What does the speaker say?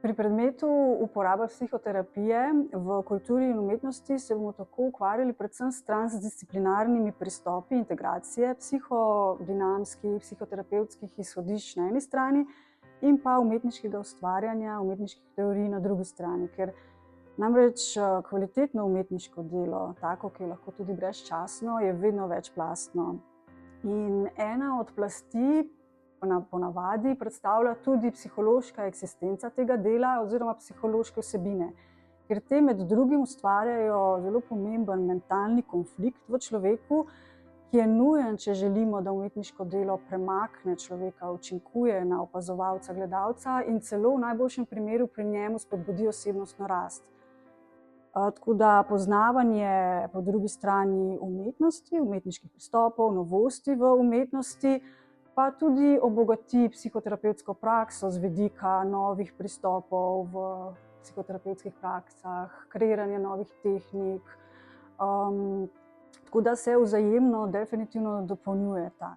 Pri predmetu uporaba psihoterapije v kulturi in umetnosti se bomo tako ukvarjali predvsem s transdisciplinarnimi pristopi integracije psihodinamskih, psihoterapevtskih izhodišč na eni strani in pa umetniškega ustvarjanja, umetniških teorij na drugi strani. Ker namreč kvalitetno umetniško delo, tako, ki je lahko tudi brezčasno, je vedno večplastno. In ena od plasti ponavadi predstavlja tudi psihološka eksistenca tega dela oziroma psihološke vsebine, ker te med drugim ustvarjajo zelo pomemben mentalni konflikt v človeku, ki je nujen, če želimo, da umetniško delo premakne človeka, učinkuje na opazovalca, gledalca in celo v najboljšem primeru pri njemu spodbudi osebnostno rast. Tako da poznavanje po drugi strani umetnosti, umetniških pristopov, novosti v umetnosti, pa tudi obogati psihoterapevtsko prakso z vidika novih pristopov v psihoterapevtskih praksah, kreiranja novih tehnik, tako da se vzajemno definitivno dopolnjujeta.